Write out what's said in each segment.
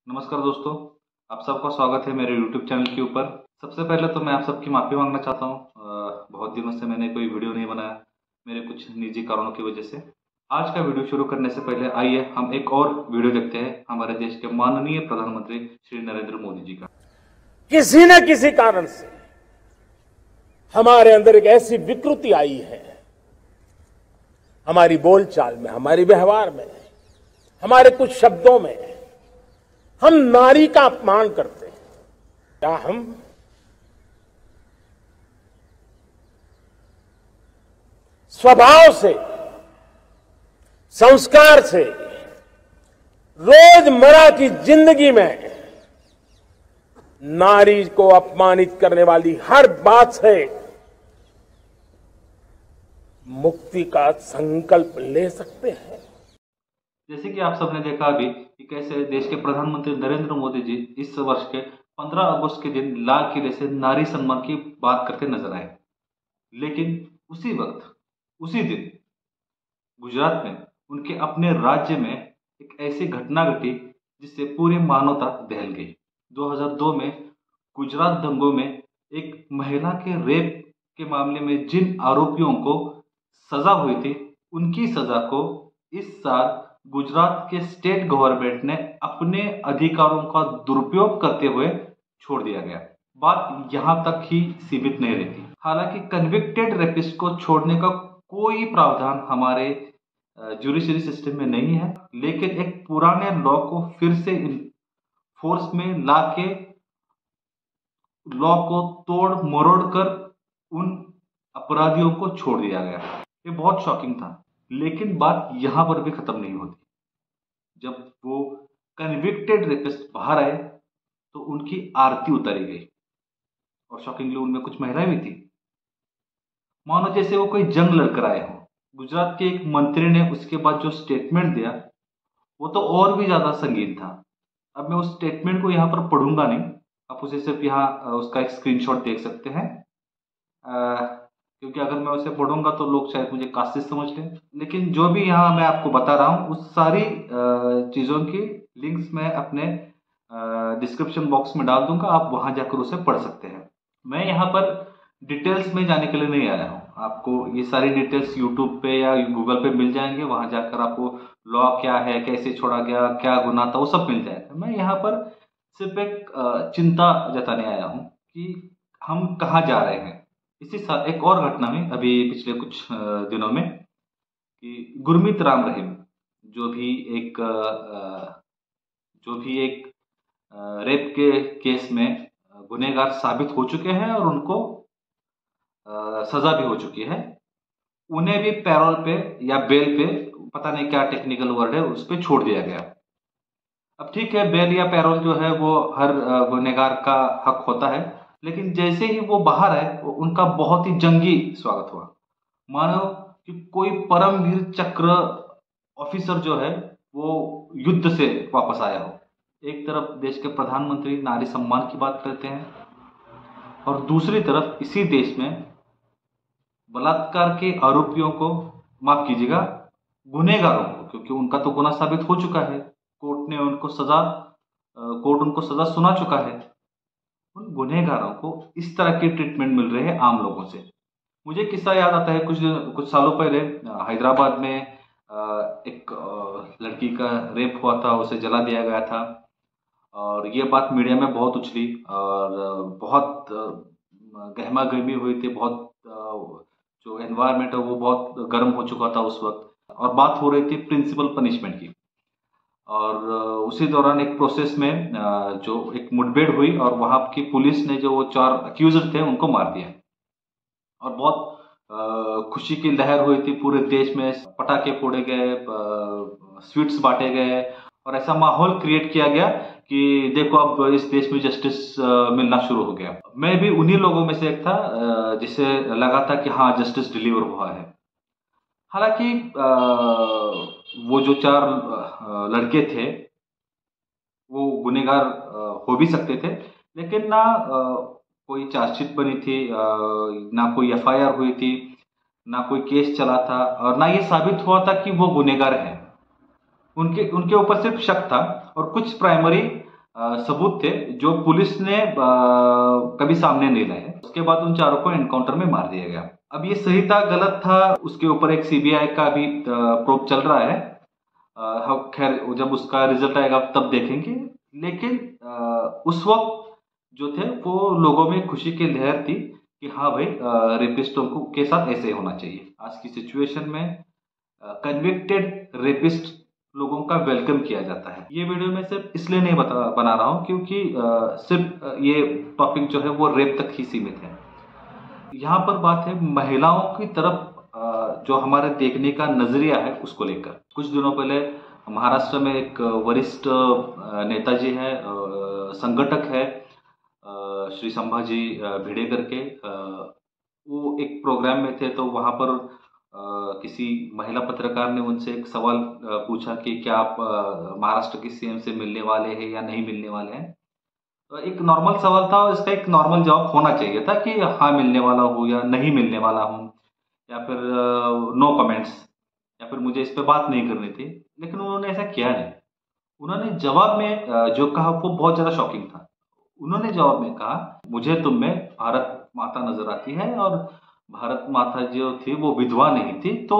नमस्कार दोस्तों, आप सबका स्वागत है मेरे YouTube चैनल के ऊपर। सबसे पहले तो मैं आप सबकी माफ़ी मांगना चाहता हूँ। बहुत दिनों से मैंने कोई वीडियो नहीं बनाया, मेरे कुछ निजी कारणों की वजह से। आज का वीडियो शुरू करने से पहले आइए हम एक और वीडियो देखते हैं हमारे देश के माननीय प्रधानमंत्री श्री नरेंद्र मोदी जी का। किसी न किसी कारण से हमारे अंदर एक ऐसी विकृति आई है, हमारी बोलचाल में, हमारे व्यवहार में, हमारे कुछ शब्दों में हम नारी का अपमान करते हैं। क्या हम स्वभाव से, संस्कार से, रोजमर्रा की जिंदगी में नारी को अपमानित करने वाली हर बात से मुक्ति का संकल्प ले सकते हैं? जैसे कि आप सबने देखा अभी कि कैसे देश के प्रधानमंत्री नरेंद्र मोदी जी इस वर्ष के 15 अगस्त के दिन लाल किले से नारी सम्मान की बात करते नजर आए। लेकिन उसी वक्त, उसी दिन गुजरात में उनके अपने राज्य में एक ऐसी घटना घटी जिससे पूरी मानवता दहल गई। 2002 में गुजरात दंगों में एक महिला के रेप के मामले में जिन आरोपियों को सजा हुई थी, उनकी सजा को इस साल गुजरात के स्टेट गवर्नमेंट ने अपने अधिकारों का दुरुपयोग करते हुए छोड़ दिया गया। बात यहां तक ही सीमित नहीं रहती। हालांकि कन्विक्टेड रेपिस्ट को छोड़ने का कोई प्रावधान हमारे जुडिशरी सिस्टम में नहीं है, लेकिन एक पुराने लॉ को फिर से फोर्स में लाके लॉ को तोड़ मरोड़ कर उन अपराधियों को छोड़ दिया गया। ये बहुत शॉकिंग था, लेकिन बात यहां पर भी खत्म नहीं होती। जब वो कन्विक्टेड रेपिस्ट बाहर आए तो उनकी आरती उतारी गई और शॉकिंगली उनमें कुछ महिलाएं भी थी, मानो जैसे वो कोई जंग लड़कर आए हों। गुजरात के एक मंत्री ने उसके बाद जो स्टेटमेंट दिया वो तो और भी ज्यादा संगीन था। अब मैं उस स्टेटमेंट को यहाँ पर पढ़ूंगा नहीं, आप उसे सिर्फ यहाँ उसका एक स्क्रीनशॉट देख सकते हैं, क्योंकि अगर मैं उसे पढ़ूंगा तो लोग शायद मुझे कास्टिस समझ लें। लेकिन जो भी यहाँ मैं आपको बता रहा हूँ उस सारी चीज़ों की लिंक्स मैं अपने डिस्क्रिप्शन बॉक्स में डाल दूंगा, आप वहां जाकर उसे पढ़ सकते हैं। मैं यहाँ पर डिटेल्स में जाने के लिए नहीं आया हूँ। आपको ये सारी डिटेल्स यूट्यूब पे या गूगल पे मिल जाएंगे, वहां जाकर आपको लॉ क्या है, कैसे छोड़ा गया, क्या गुनाह था, वो सब मिल जाएगा। मैं यहाँ पर सिर्फ एक चिंता जताने आया हूँ कि हम कहाँ जा रहे हैं। इसी साथ एक और घटना में अभी पिछले कुछ दिनों में कि गुरमीत राम रहीम जो भी एक रेप के केस में गुनहगार साबित हो चुके हैं और उनको सजा भी हो चुकी है, उन्हें भी पैरोल पे या बेल पे, पता नहीं क्या टेक्निकल वर्ड है, उस पर छोड़ दिया गया। अब ठीक है, बेल या पैरोल जो है वो हर गुनहगार का हक होता है, लेकिन जैसे ही वो बाहर आए उनका बहुत ही जंगी स्वागत हुआ, मानो कि कोई परमवीर चक्र ऑफिसर जो है वो युद्ध से वापस आया हो। एक तरफ देश के प्रधानमंत्री नारी सम्मान की बात करते हैं और दूसरी तरफ इसी देश में बलात्कार के आरोपियों को, माफ कीजिएगा, गुनहगारों को, क्योंकि उनका तो गुनाह साबित हो चुका है, कोर्ट उनको सजा सुना चुका है, उन गुनहगारों को इस तरह के ट्रीटमेंट मिल रहे हैं आम लोगों से। मुझे किस्सा याद आता है, कुछ सालों पहले हैदराबाद में एक लड़की का रेप हुआ था, उसे जला दिया गया था और ये बात मीडिया में बहुत उछली और बहुत गहमा गहमी हुई थी। बहुत जो एनवायरनमेंट है वो बहुत गर्म हो चुका था उस वक्त, और बात हो रही थी प्रिंसिपल पनिशमेंट की। और उसी दौरान एक प्रोसेस में जो एक मुठभेड़ हुई और वहां की पुलिस ने जो वो 4 अक्यूजर थे उनको मार दिया और बहुत खुशी की लहर हुई थी पूरे देश में। पटाखे फोड़े गए, स्वीट्स बांटे गए और ऐसा माहौल क्रिएट किया गया कि देखो अब इस देश में जस्टिस मिलना शुरू हो गया। मैं भी उन्हीं लोगों में से एक था जिसे लगा था कि हाँ, जस्टिस डिलीवर हुआ है। हालांकि वो जो 4 लड़के थे वो गुनहगार हो भी सकते थे, लेकिन ना कोई चार्जशीट बनी थी, ना कोई एफआईआर हुई थी, ना कोई केस चला था और ना ये साबित हुआ था कि वो गुनहगार हैं। उनके ऊपर सिर्फ शक था और कुछ प्राइमरी सबूत थे जो पुलिस ने कभी सामने नहीं लाए। उसके बाद उन चारों को एनकाउंटर में मार दिया गया। अब ये सही था गलत था उसके ऊपर एक सीबीआई का भी प्रोब चल रहा है। खैर जब उसका रिजल्ट आएगा तब देखेंगे। लेकिन उस वक्त जो थे वो लोगों में खुशी की लहर थी कि हाँ भाई रेपिस्टों को के साथ ऐसे होना चाहिए। आज की सिचुएशन में कन्विक्टेड रेपिस्ट लोगों का वेलकम किया जाता है। ये वीडियो मैं सिर्फ इसलिए नहीं बना रहा हूँ क्योंकि सिर्फ ये टॉपिक जो है वो रेप तक ही सीमित है। यहाँ पर बात है महिलाओं की तरफ जो हमारे देखने का नजरिया है उसको लेकर। कुछ दिनों पहले महाराष्ट्र में एक वरिष्ठ नेताजी है, संगठक है, श्री संभाजी भिड़े करके, वो एक प्रोग्राम में थे। तो वहाँ पर किसी महिला पत्रकार ने उनसे एक सवाल पूछा कि क्या आप महाराष्ट्र की सीएम से मिलने वाले हैं या नहीं मिलने वाले हैं। तो एक नॉर्मल सवाल था और इसका एक नॉर्मल जवाब होना चाहिए था कि हाँ मिलने वाला हूँ या नहीं मिलने वाला हूँ, या फिर नो कमेंट्स, या फिर मुझे इस पर बात नहीं करनी थी। लेकिन उन्होंने ऐसा किया नहीं। उन्होंने जवाब में जो कहा वो बहुत ज़्यादा शॉकिंग था। उन्होंने जवाब में कहा मुझे तुम में भारत माता नजर आती है और भारत माता जो थी वो विधवा नहीं थी, तो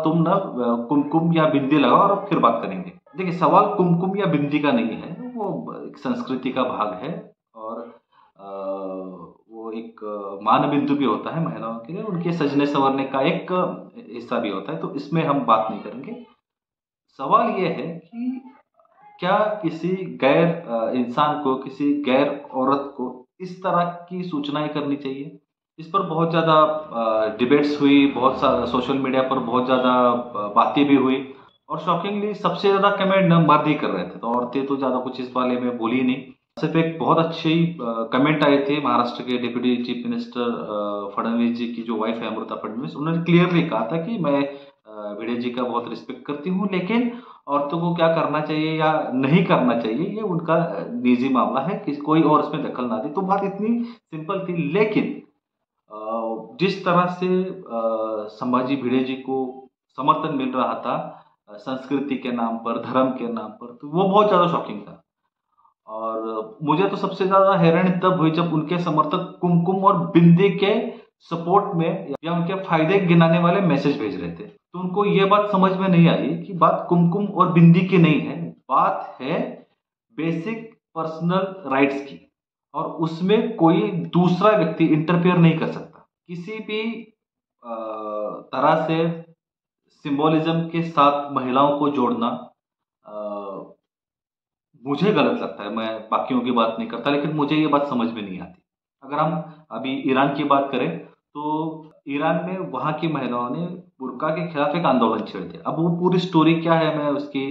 तुम ना कुमकुम या बिंदी लगाओ और फिर बात करेंगे। देखिए सवाल कुमकुम या बिंदी का नहीं है, वो एक संस्कृति का भाग है और वो एक मान बिंदु भी होता है महिलाओं के लिए, उनके सजने संवरने का एक हिस्सा भी होता है। तो इसमें हम बात नहीं करेंगे। सवाल ये है कि क्या किसी गैर इंसान को, किसी गैर औरत को इस तरह की सूचनाएं करनी चाहिए? इस पर बहुत ज़्यादा डिबेट्स हुई, बहुत सारा सोशल मीडिया पर बहुत ज़्यादा बातें भी हुई और शॉकिंगली सबसे ज़्यादा कमेंट मर्द ही कर रहे थे। तो औरतें तो ज़्यादा कुछ इस बारे में बोली नहीं। सिर्फ एक बहुत अच्छी कमेंट आए थे महाराष्ट्र के डिप्टी चीफ मिनिस्टर फडणवीस जी की जो वाइफ है अमृता फडणवीस। उन्होंने क्लियरली कहा था कि मैं भिड़े जी का बहुत रिस्पेक्ट करती हूँ, लेकिन औरतों को क्या करना चाहिए या नहीं करना चाहिए ये उनका निजी मामला है, किसी कोई और इसमें दखल ना दे। तो बात इतनी सिंपल थी। लेकिन जिस तरह से संभाजी भिड़े जी को समर्थन मिल रहा था संस्कृति के नाम पर, धर्म के नाम पर, तो वो बहुत ज़्यादा शॉकिंग था। और मुझे तो सबसे ज़्यादा हैरानी तब हुई जब उनके समर्थक कुमकुम और बिंदी के सपोर्ट में या उनके फायदे गिनाने वाले मैसेज भेज रहे थे। तो उनको ये बात समझ में नहीं आई कि बात कुमकुम और बिंदी की नहीं है, बात है बेसिक पर्सनल राइट्स की। और उसमें कोई दूसरा व्यक्ति इंटरफेयर नहीं कर सकता। किसी भी तरह से सिंबोलिज्म के साथ महिलाओं को जोड़ना मुझे गलत लगता है। मैं बाकियों की बात नहीं करता, लेकिन मुझे ये बात समझ में नहीं आती। अगर हम अभी ईरान की बात करें तो ईरान में वहाँ की महिलाओं ने बुर्का के खिलाफ एक आंदोलन छेड़ दिया। अब वो पूरी स्टोरी क्या है मैं उसकी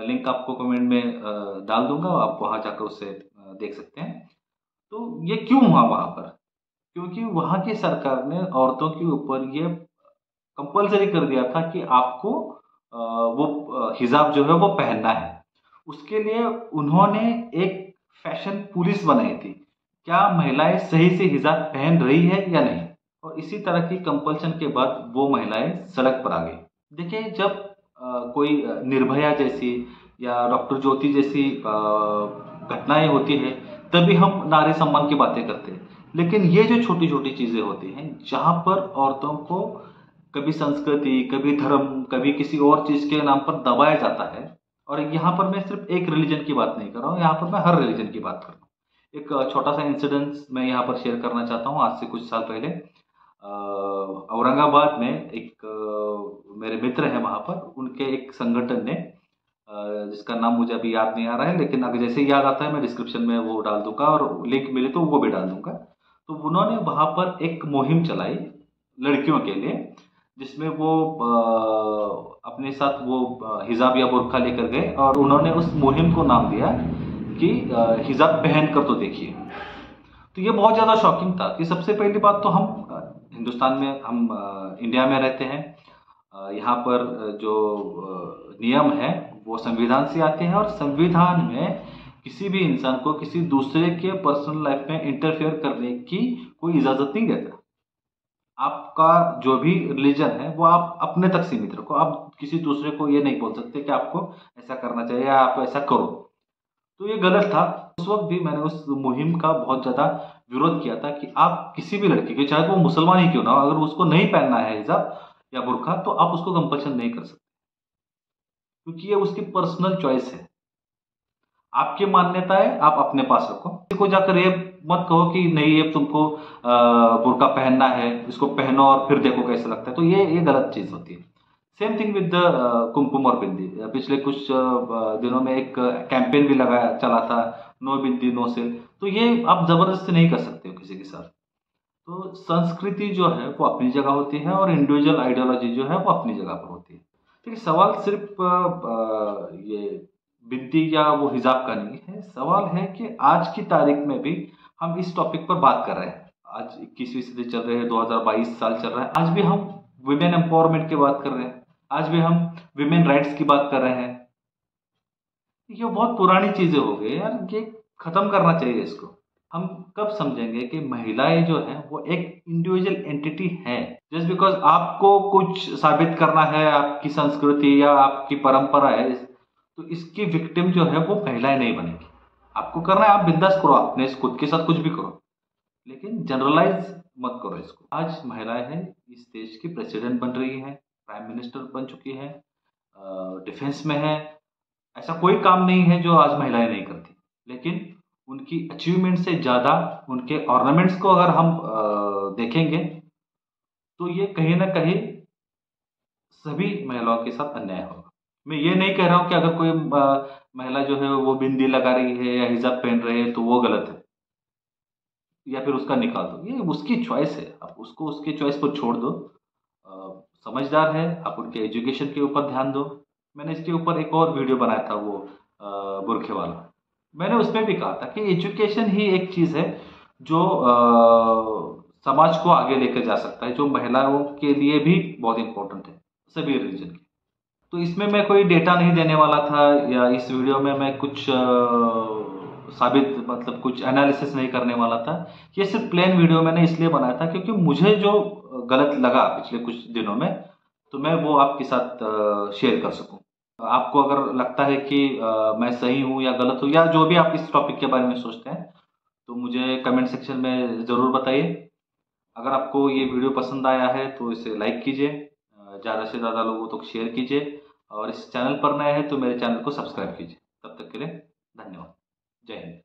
लिंक आपको कमेंट में डाल दूंगा, आप वहाँ जाकर उसे देख सकते हैं। तो ये क्यों हुआ वहाँ पर? क्योंकि वहाँ की सरकार ने औरतों के ऊपर ये कंपलसरी कर दिया था कि आपको वो हिजाब जो है वो पहनना है। उसके लिए उन्होंने एक फैशन पुलिस बनाई थी, क्या महिलाएं सही से हिजाब पहन रही है या नहीं। और इसी तरह की कंपल्शन के बाद वो महिलाएं सड़क पर आ गई। देखिए जब कोई निर्भया जैसी या डॉक्टर ज्योति जैसी घटनाएं होती है तभी हम नारी सम्मान की बातें करते हैं। लेकिन ये जो छोटी छोटी चीजें होती हैं जहां पर औरतों को कभी संस्कृति, कभी धर्म, कभी किसी और चीज के नाम पर दबाया जाता है। और यहाँ पर मैं सिर्फ एक रिलीजन की बात नहीं कर रहा हूँ, यहाँ पर मैं हर रिलीजन की बात कर रहा हूँ। एक छोटा सा इंसिडेंस मैं यहाँ पर शेयर करना चाहता हूँ। आज से कुछ साल पहले औरंगाबाद में एक मेरे मित्र हैं वहाँ पर, उनके एक संगठन ने जिसका नाम मुझे अभी याद नहीं आ रहा है, लेकिन अगर जैसे याद आता है मैं डिस्क्रिप्शन में वो डाल दूंगा और लिंक मिले तो वो भी डाल दूंगा। तो उन्होंने वहाँ पर एक मुहिम चलाई लड़कियों के लिए, जिसमें वो अपने साथ वो हिजाब या बुर्का लेकर गए और उन्होंने उस मुहिम को नाम दिया कि हिजाब पहन कर तो देखिए। तो ये बहुत ज़्यादा शॉकिंग था कि सबसे पहली बात तो हम हिंदुस्तान में, हम इंडिया में रहते हैं। यहाँ पर जो नियम है वो संविधान से आते हैं और संविधान में किसी भी इंसान को किसी दूसरे के पर्सनल लाइफ में इंटरफेयर करने की कोई इजाज़त नहीं देता। आपका जो भी रिलीजन है वो आप अपने तक सीमित रखो। आप किसी दूसरे को ये नहीं बोल सकते कि आपको ऐसा करना चाहिए या आप ऐसा करो। तो ये गलत था। उस वक्त भी मैंने उस मुहिम का बहुत ज़्यादा विरोध किया था कि आप किसी भी लड़की के, चाहे वो मुसलमान ही क्यों ना हो, अगर उसको नहीं पहनना है हिजाब या बुर्का तो आप उसको कंपल्शन नहीं कर सकते, क्योंकि ये उसकी पर्सनल चॉइस है। आपकी मान्यता है, आप अपने पास रखो। किसी को जाकर ये मत कहो कि नहीं ये तुमको बुर्का पहनना है, इसको पहनो और फिर देखो कैसा लगता है, तो ये गलत चीज होती है। सेम थिंग विद कुमकुम और बिंदी। पिछले कुछ दिनों में एक कैंपेन भी लगाया चला था, नो बिंदी नो सेल। तो ये आप जबरदस्ती नहीं कर सकते हो किसी के साथ। तो संस्कृति जो है वो अपनी जगह होती है और इंडिविजुअल आइडियोलॉजी जो है वो अपनी जगह पर होती है। देखिए, सवाल सिर्फ ये बिंदी या वो हिजाब का नहीं है। सवाल है कि आज की तारीख में भी हम इस टॉपिक पर बात कर रहे हैं। आज 21वीं सदी चल रही है, 2022 साल चल रहा है, आज भी हम वुमेन एम्पावरमेंट की बात कर रहे हैं, आज भी हम विमेन राइट्स की बात कर रहे हैं। ये बहुत पुरानी चीजें हो गई यार, ये खत्म करना चाहिए इसको। हम कब समझेंगे कि महिलाएं जो है वो एक इंडिविजुअल एंटिटी है। जस्ट बिकॉज आपको कुछ साबित करना है, आपकी संस्कृति या आपकी परंपरा है, तो इसकी विक्टिम जो है वो महिलाएं नहीं बनेगी। आपको करना है, आप बिंदास करो, अपने खुद के साथ कुछ भी करो, लेकिन जनरलाइज मत करो इसको। आज महिलाएं हैं, इस देश की प्रेसिडेंट बन रही है, प्राइम मिनिस्टर बन चुकी है, डिफेंस में है। ऐसा कोई काम नहीं है जो आज महिलाएं नहीं करती। लेकिन उनकी अचीवमेंट से ज़्यादा उनके ऑर्नामेंट्स को अगर हम देखेंगे तो ये कहीं ना कहीं सभी महिलाओं के साथ अन्याय होगा। मैं ये नहीं कह रहा हूँ कि अगर कोई महिला जो है वो बिंदी लगा रही है या हिजाब पहन रही है तो वो गलत है, या फिर उसका निकाल दो। ये उसकी चॉइस है, आप उसको उसके चॉइस पर छोड़ दो। समझदार है, आप उनके एजुकेशन के ऊपर ध्यान दो। मैंने इसके ऊपर एक और वीडियो बनाया था, वो बुरखे वाला। मैंने उसमें भी कहा था कि एजुकेशन ही एक चीज़ है जो समाज को आगे लेकर जा सकता है, जो महिलाओं के लिए भी बहुत इंपॉर्टेंट है, सभी रिलीजन के। तो इसमें मैं कोई डेटा नहीं देने वाला था, या इस वीडियो में मैं कुछ साबित मतलब कुछ एनालिसिस नहीं करने वाला था। ये सिर्फ प्लेन वीडियो मैंने इसलिए बनाया था क्योंकि मुझे जो गलत लगा पिछले कुछ दिनों में, तो मैं वो आपके साथ शेयर कर सकूं। आपको अगर लगता है कि मैं सही हूं या गलत हूं, या जो भी आप इस टॉपिक के बारे में सोचते हैं, तो मुझे कमेंट सेक्शन में ज़रूर बताइए। अगर आपको ये वीडियो पसंद आया है तो इसे लाइक कीजिए, ज़्यादा से ज़्यादा लोगों तक शेयर कीजिए, और इस चैनल पर नए हैं तो मेरे चैनल को सब्सक्राइब कीजिए। तब तक के लिए धन्यवाद। जय हिंद।